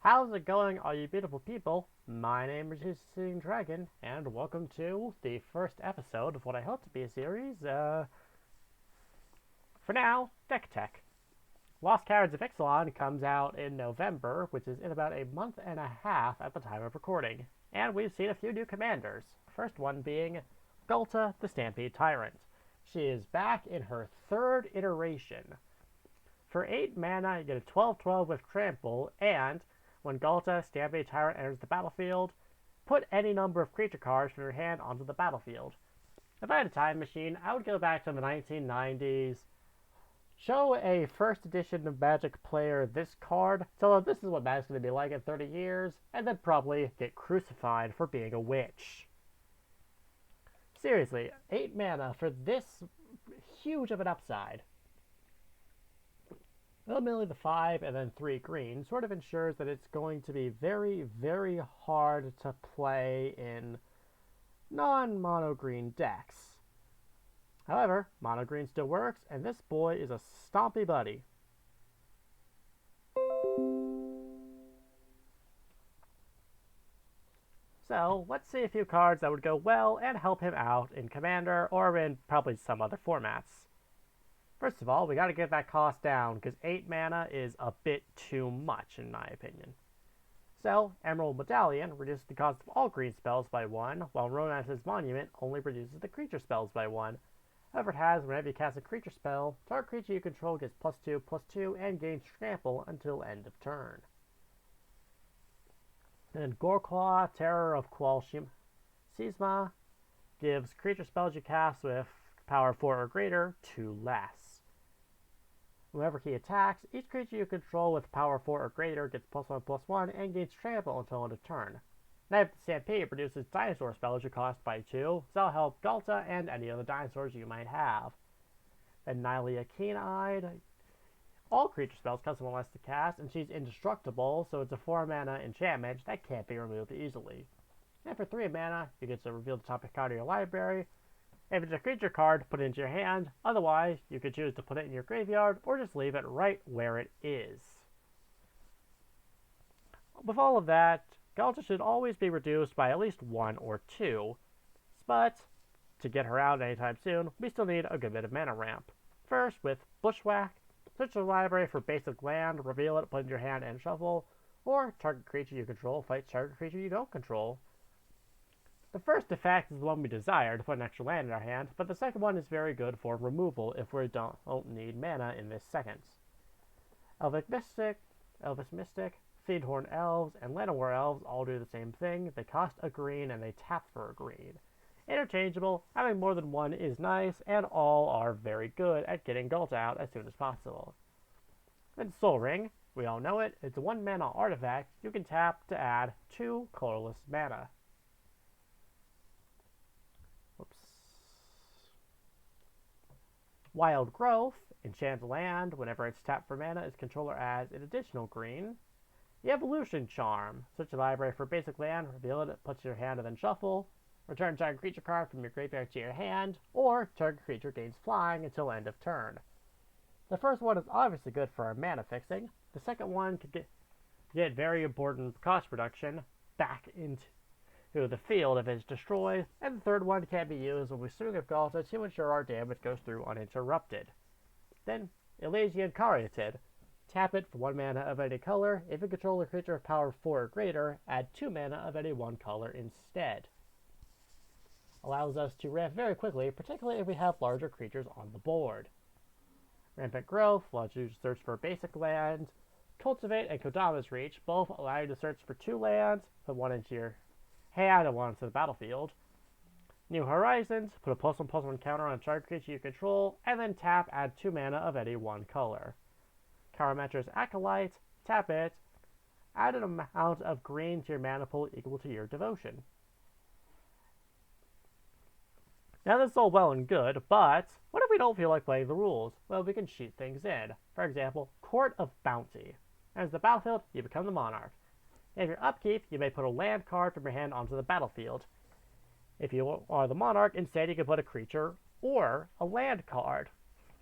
How's it going, all you beautiful people? My name is Hissing Dragon, and welcome to the first episode of what I hope to be a series, for now, Deck Tech. Lost Cards of Ixalan comes out in November, which is in about a month and a half at the time of recording. And we've seen a few new commanders. First one being Ghalta, the Stampede Tyrant. She is back in her third iteration. For 8 mana, you get a 12/12 with Trample, and when Ghalta, Stampede Tyrant enters the battlefield, put any number of creature cards from your hand onto the battlefield. If I had a time machine, I would go back to the 1990s, show a first edition of Magic player this card, tell them this is what Magic's going to be like in 30 years, and then probably get crucified for being a witch. Seriously, 8 mana for this huge of an upside. Ultimately, the 5 and then 3 green sort of ensures that it's going to be very, very hard to play in non-mono green decks. However, mono green still works, and this boy is a stompy buddy. So, let's see a few cards that would go well and help him out in Commander or in probably some other formats. First of all, we gotta get that cost down, because 8 mana is a bit too much, in my opinion. So, Emerald Medallion reduces the cost of all green spells by 1, while Romance's Monument only reduces the creature spells by 1. However, it has, whenever you cast a creature spell, target creature you control gets +2/+2 and gains trample until end of turn. Then Goreclaw, Terror of Qualsheema, gives creature spells you cast with power 4 or greater 2 less. Whenever he attacks, each creature you control with power 4 or greater gets +1/+1 and gains trample until end of turn. Knight of the Stampede produces dinosaur spells you cost by 2, so that'll help Ghalta and any other dinosaurs you might have. Then Nylea Keen-Eyed. All creature spells cost 1 less to cast, and she's indestructible, so it's a 4 mana enchantment that can't be removed easily. And for 3 mana, you get to reveal the top card of your library. If it's a creature card, put it into your hand. Otherwise, you could choose to put it in your graveyard or just leave it right where it is. With all of that, Ghalta should always be reduced by at least 1 or 2. But, to get her out anytime soon, we still need a good bit of mana ramp. First, with Bushwhack, search the library for basic land, reveal it, put it in your hand, and shuffle. Or, target creature you control fights target creature you don't control. The first effect is the one we desire, to put an extra land in our hand, but the second one is very good for removal if we don't need mana in this second. Elvish Mystic, Feedhorn Elves, and Llanowar Elves all do the same thing. They cost a green and they tap for a green. Interchangeable, having more than one is nice, and all are very good at getting Ghalta out as soon as possible. Then Sol Ring, we all know it, it's a 1 mana artifact you can tap to add 2 colorless mana. Wild Growth, enchant land. Whenever it's tapped for mana, its controller adds an additional green. The Evolution Charm. Search your library for basic land, reveal it, put it in your hand, and then shuffle. Return target creature card from your graveyard to your hand, or target creature gains flying until end of turn. The first one is obviously good for our mana fixing. The second one could get very important cost reduction back into the field if it's destroyed, and the third one can be used when we swing with Ghalta to ensure our damage goes through uninterrupted. Then, Elysian Caryatid. Tap it for 1 mana of any color. If you control a creature of power 4 or greater, add 2 mana of any 1 color instead. Allows us to ramp very quickly, particularly if we have larger creatures on the board. Rampant Growth allows you to search for basic land. Cultivate and Kodama's Reach both allow you to search for 2 lands, put 1 into your hand and 1 into the battlefield. New Horizons, put a +1/+1 counter on target creature you control, and then tap, add 2 mana of any 1 color. Karametra's Acolyte, tap it, add an amount of green to your mana pool equal to your devotion. Now this is all well and good, but what if we don't feel like playing the rules? Well, we can cheat things in. For example, Court of Bounty. As the battlefield, you become the monarch. If your upkeep, you may put a land card from your hand onto the battlefield. If you are the monarch, instead you can put a creature or a land card,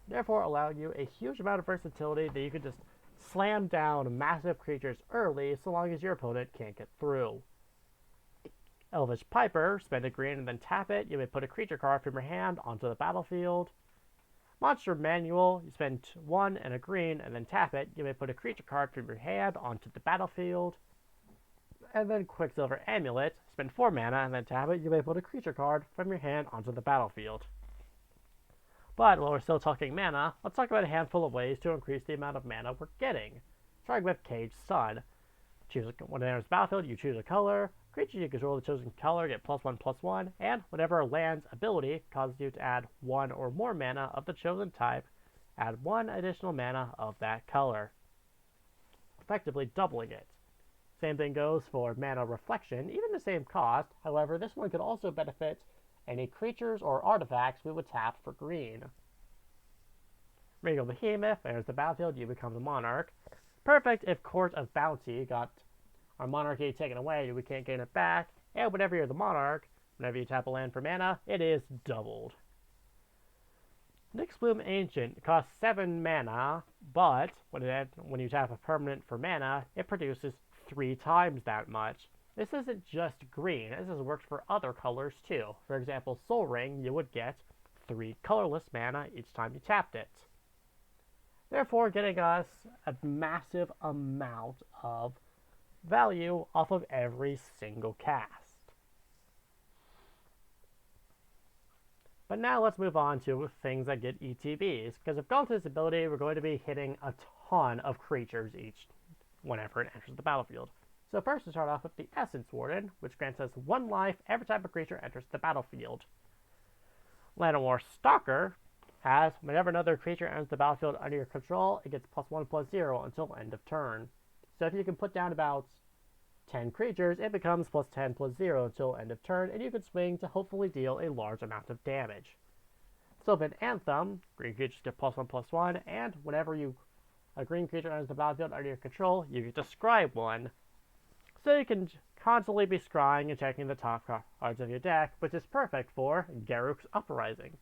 therefore allowing you a huge amount of versatility that you can just slam down massive creatures early so long as your opponent can't get through. Elvish Piper, spend a green and then tap it. You may put a creature card from your hand onto the battlefield. Monster Manual, you spend 1 and a green and then tap it. You may put a creature card from your hand onto the battlefield. And then Quicksilver Amulet, spend 4 mana and then tap it. You may put a creature card from your hand onto the battlefield. But while we're still talking mana, let's talk about a handful of ways to increase the amount of mana we're getting. Starting with Caged Sun. When it enters the battlefield, you choose a color. Creatures you control the chosen color get +1/+1, and whenever a land's ability causes you to add 1 or more mana of the chosen type, add 1 additional mana of that color, effectively doubling it. Same thing goes for Mana Reflection, even the same cost. However, this one could also benefit any creatures or artifacts we would tap for green. Regal Behemoth enters the battlefield, you become the monarch. Perfect if Court of Bounty got our monarchy taken away, we can't gain it back. And whenever you're the monarch, whenever you tap a land for mana, it is doubled. Nyxbloom Ancient costs 7 mana, but when you tap a permanent for mana, it produces 3 times that much. This isn't just green, this has worked for other colors too. For example, Soul Ring, you would get 3 colorless mana each time you tapped it. Therefore, getting us a massive amount of value off of every single cast. But now let's move on to things that get ETBs, because with Ghalta's ability, we're going to be hitting a ton of creatures whenever it enters the battlefield. So first, we start off with the Essence Warden, which grants us 1 life every time a creature enters the battlefield. Llanowar Stalker has, whenever another creature enters the battlefield under your control, it gets +1/+0 until end of turn. So if you can put down about 10 creatures, it becomes +10/+0 until end of turn, and you can swing to hopefully deal a large amount of damage. Sylvan Anthem, green creatures get +1/+1, and whenever a green creature enters the battlefield under your control, you get to scry 1. So you can constantly be scrying and checking the top cards of your deck, which is perfect for Garruk's Uprising.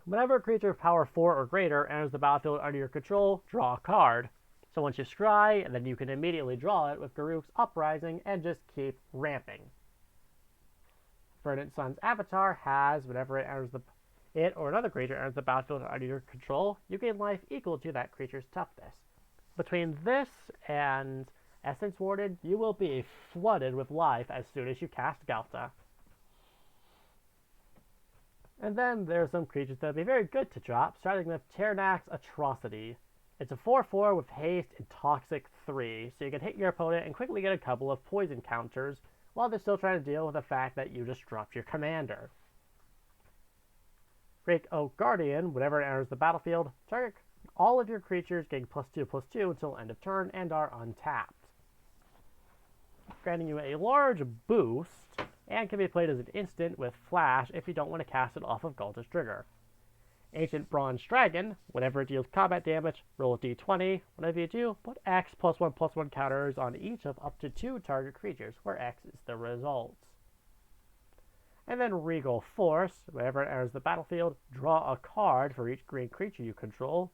Whenever a creature of power 4 or greater enters the battlefield under your control, draw a card. So once you scry, and then you can immediately draw it with Garruk's Uprising and just keep ramping. Verdant Sun's Avatar has, whenever it or another creature enters the battlefield under your control, you gain life equal to that creature's toughness. Between this and Essence Warden, you will be flooded with life as soon as you cast Ghalta. And then there's some creatures that would be very good to drop, starting with Tyrant's Atrocity. It's a 4/4 with haste and toxic 3, so you can hit your opponent and quickly get a couple of poison counters while they're still trying to deal with the fact that you just dropped your commander. Great Oak Guardian, whenever it enters the battlefield, target all of your creatures gain +2/+2 until end of turn and are untapped, granting you a large boost, and can be played as an instant with Flash if you don't want to cast it off of Ghalta's trigger. Ancient Bronze Dragon, whenever it deals combat damage, roll a d20. Whenever you do, put X +1/+1 counters on each of up to 2 target creatures, where X is the result. And then Regal Force, whenever it enters the battlefield, draw a card for each green creature you control.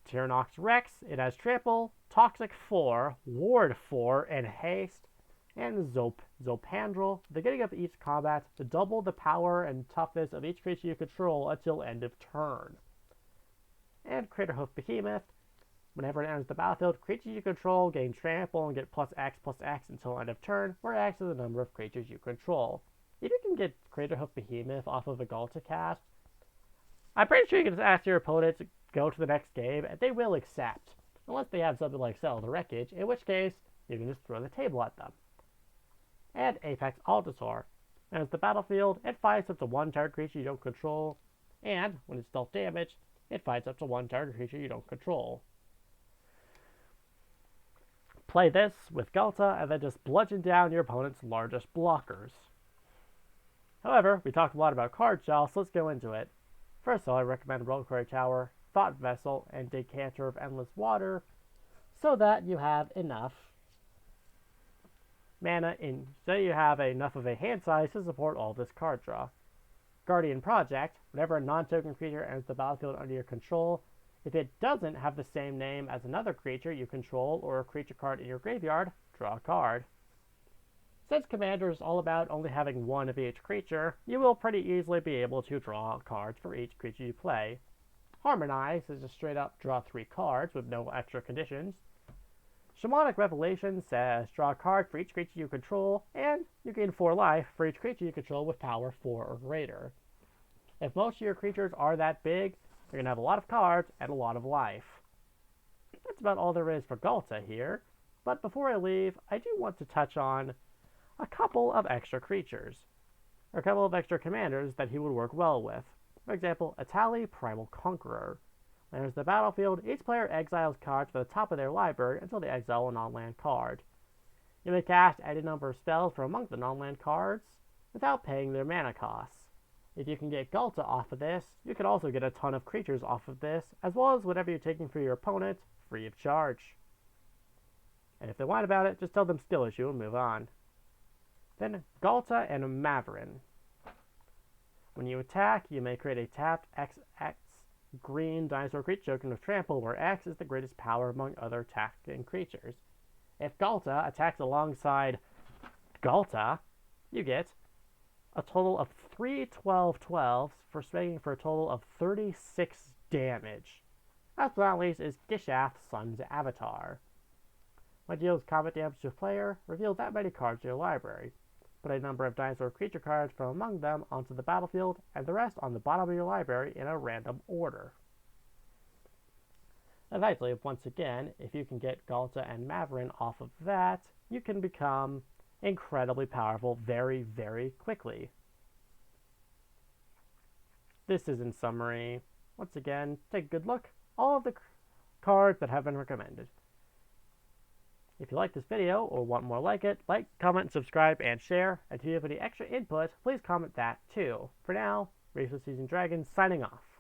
Tyrannox Rex, it has trample, toxic 4, ward 4, and haste. And Zopandrel, the beginning of each combat, to double the power and toughness of each creature you control until end of turn. And Craterhoof Behemoth, whenever it enters the battlefield, creatures you control gain trample and get +X/+X until end of turn, where X is the number of creatures you control. If you can get Craterhoof Behemoth off of a Ghalta cast, I'm pretty sure you can just ask your opponent to go to the next game, and they will accept, unless they have something like Settle the Wreckage, in which case you can just throw the table at them. And Apex Altasaur. Enters the battlefield, it fights up to 1 target creature you don't control, and when it's dealt damage, it fights up to 1 target creature you don't control. Play this with Ghalta, and then just bludgeon down your opponent's largest blockers. However, we talked a lot about card draw, so let's go into it. First of all, I recommend Reliquary Tower, Thought Vessel, and Decanter of Endless Water, so that you have enough mana so you have enough of a hand size to support all this card draw. Guardian Project, whenever a non-token creature enters the battlefield under your control, If it doesn't have the same name as another creature you control or a creature card in your graveyard, draw a card. Since Commander is all about only having one of each creature, you will pretty easily be able to draw cards for each creature you play. Harmonize is a straight up draw 3 cards with no extra conditions. Shamanic Revelation says draw a card for each creature you control, and you gain 4 life for each creature you control with power 4 or greater. If most of your creatures are that big, you're going to have a lot of cards and a lot of life. That's about all there is for Ghalta here, but before I leave, I do want to touch on a couple of extra creatures, or a couple of extra commanders that he would work well with. For example, Atali Primal Conqueror. When it enters the battlefield, each player exiles cards from the top of their library until they exile a non-land card. You may cast any number of spells from among the non-land cards without paying their mana costs. If you can get Ghalta off of this, you can also get a ton of creatures off of this, as well as whatever you're taking for your opponent, free of charge. And if they whine about it, just tell them skill issue and move on. Then Ghalta and Maverin. When you attack, you may create a tapped XX green dinosaur creature token with trample, where X is the greatest power among other attacking creatures. If Ghalta attacks alongside Ghalta, you get a total of 3 12/12s for swinging for a total of 36 damage. Last but not least is Gishath, Sun's Avatar. When it deals combat damage to a player, reveal that many cards to your library. Put a number of dinosaur creature cards from among them onto the battlefield, and the rest on the bottom of your library in a random order. Eventually, once again, if you can get Ghalta and Maverin off of that, you can become incredibly powerful very, very quickly. This is in summary. Once again, take a good look. All of the cards that have been recommended. If you like this video or want more like it, like, comment, subscribe, and share. And if you have any extra input, please comment that too. For now, Raceless Seasoned Dragon signing off.